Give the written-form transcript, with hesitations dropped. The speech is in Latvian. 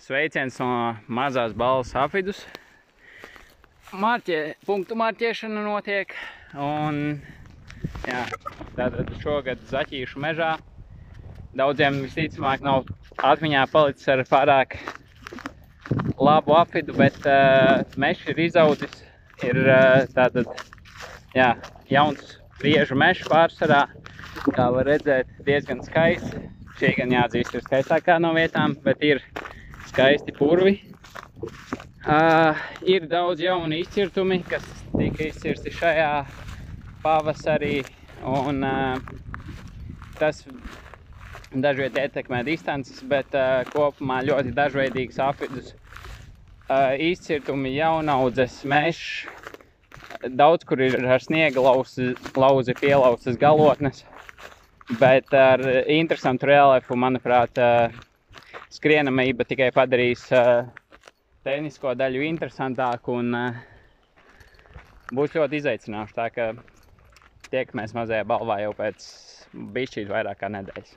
Sveiciens no mazās balvas apvidus. Punktu marķēšana notiek. Un, jā, tātad šogad Zaķīšu mežā. Daudziem visticamāk nav atmiņā palicis ar pārāk labu apvidu, bet mežs ir izaudzis. Ir tātad, jā, jauns riežu mežs pārsvarā. Kā var redzēt, diezgan skaists. Šī gan jāatzīst ir skaistākā no vietām, bet ir skaisti purvi. Ir daudz jauni izcirtumi, kas tika izcirsti šajā pavasarī, un tas dažviet ietekmē distances, bet kopumā ļoti dažveidīgs apvidus. Izcirtumi jaunaudzes mežs, daudz kur ir ar sniega lauzi pielauztas galotnes, bet ar interesantu reliefu, manuprāt, skrienamība tikai padarīs tehnisko daļu interesantāku un būs ļoti izaicinājuši. Tā ka tiekamies mazajā balvā jau pēc bišķīt vairāk kā nedēļas.